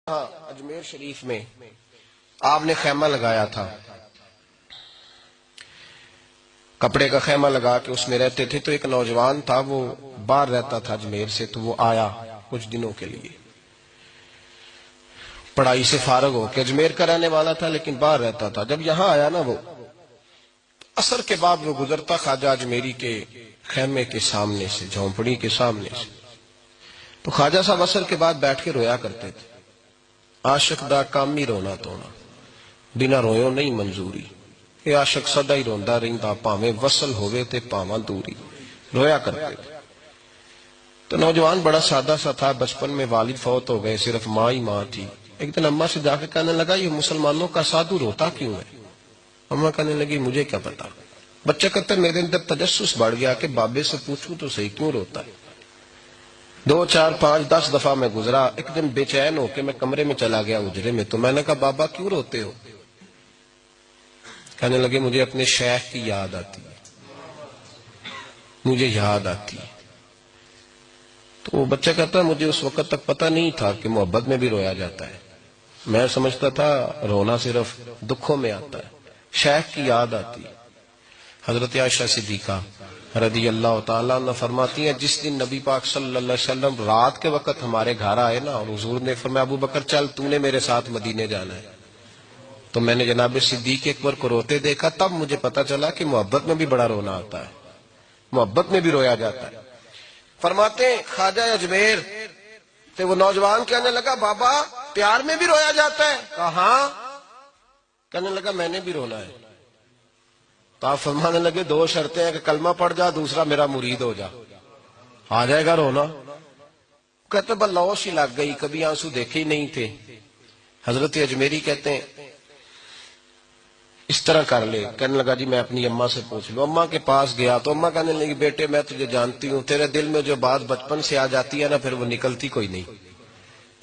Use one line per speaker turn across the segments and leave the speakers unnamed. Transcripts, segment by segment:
اجمیر شریف میں آپ نے خیمہ لگایا تھا، کپڑے کا خیمہ لگا کے اس میں رہتے تھے. تو ایک نوجوان تھا، وہ باہر رہتا تھا اجمیر سے. تو وہ آیا کچھ دنوں کے لیے، پڑھائی سے فارغ ہو کے. اجمیر کا رہنے والا تھا لیکن باہر رہتا تھا. جب یہاں آیا نا، وہ عصر کے بعد وہ گزرتا خواجہ اجمیری کے خیمے کے سامنے سے، جھونپڑی کے سامنے سے. تو خواجہ صاحب عصر کے بعد بیٹھ کے رویا کرتے تھے. عاشق دا کام ہی رونا تونا، بنا رویوں نہیں منظوری. اے عاشق سدا ہی روندا رہندا، پاویں وصل ہوئے تے پاواں دوری. رویا کرتے تھے. تو نوجوان بڑا سادہ سا تھا. بچپن میں والد فوت ہو گئے، صرف ماں ہی ماں تھی. ایک دن اماں سے جا کے کہنے لگا، یہ مسلمانوں کا سادھو روتا کیوں ہے؟ اماں کہنے لگی، مجھے کیا پتا. بچہ کہتا ہے، میرے اندر تجسس بڑھ گیا کہ بابے سے پوچھوں تو صحیح کیوں روتا ہے. 2 4 5 10 دفعہ میں گزرا. ایک دن بے چین ہو کے میں کمرے میں چلا گیا اجرے میں. تو میں نے کہا، بابا کیوں روتے ہو؟ کہنے لگے، مجھے اپنے شیخ کی یاد آتی ہے، مجھے یاد آتی ہے. تو بچہ کہتا ہے، مجھے اس وقت تک پتہ نہیں تھا کہ محبت میں بھی رویا جاتا ہے. میں سمجھتا تھا رونا صرف دکھوں میں آتا ہے. شیخ کی یاد آتی ہے. حضرت عائشہ صدیقہ رضی اللہ تعالیٰ عنہ فرماتی ہیں، جس دن نبی پاک صلی اللہ علیہ وسلم رات کے وقت ہمارے گھر آئے نا، اور حضور نے فرمایا، ابو بکر چل، تو نے میرے ساتھ مدینے جانا ہے. تو میں نے جناب صدیق اکبر کو روتے دیکھا. تب مجھے پتا چلا کہ محبت میں بھی بڑا رونا آتا ہے، محبت میں بھی رویا جاتا ہے. فرماتے ہیں خواجہ اجمیر تو وہ نوجوان کہنے لگا، بابا پیار میں بھی رویا جاتا ہے؟ کہا ہاں. کہنے لگا، میں نے بھی رونا ہے. تو آپ فرمانے لگے، 2 شرطیں ہیں کہ کلمہ پڑھ جا، دوسرا میرا مرید ہو جا، آ جائے گا رونا. کہتے بلوش ہی لگ گئی، کبھی آنسو دیکھے ہی نہیں تھے. حضرت اجمیری کہتے ہیں، اس طرح کر لے. کہنے لگا، جی میں اپنی اماں سے پوچھ لوں. اماں کے پاس گیا تو اماں کہنے لگی، بیٹے میں تجھے جانتی ہوں، تیرے دل میں جو بات بچپن سے آ جاتی ہے نا، پھر وہ نکلتی کوئی نہیں.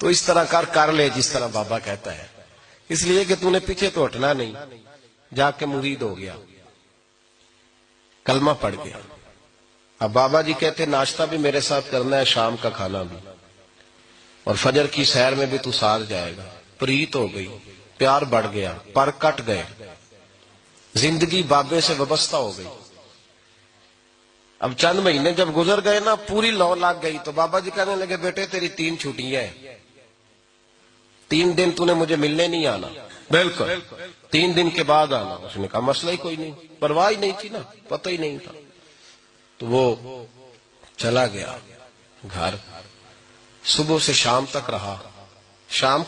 تو اس طرح کر لے جس طرح بابا کہتا ہے، اس لیے کہ تو نے پیچھے تو ہٹنا نہیں. جا کے مرید ہو گیا، کلمہ پڑھ گیا. اب بابا جی کہتے، ناشتہ بھی میرے ساتھ کرنا ہے، شام کا کھانا بھی، اور فجر کی سیر میں بھی تو ساتھ جائے گا. پریت ہو گئی، پیار بڑھ گیا، پر کٹ گئے، زندگی بابے سے وابستہ ہو گئی. اب چند مہینے جب گزر گئے نا، پوری لو لگ گئی. تو بابا جی کہنے لگے، بیٹے تیری 3 چھٹیاں ہیں، 3 دن تو نے مجھے ملنے نہیں آنا. بالکل 3 دن کے بعد آنا. اس نے کہا، مسئلہ ہی کوئی نہیں، پرواہ ہی نہیں تھی نا، پتہ ہی نہیں تھا. تو وہ چلا گیا گھر. صبح سے شام تک رہا. شام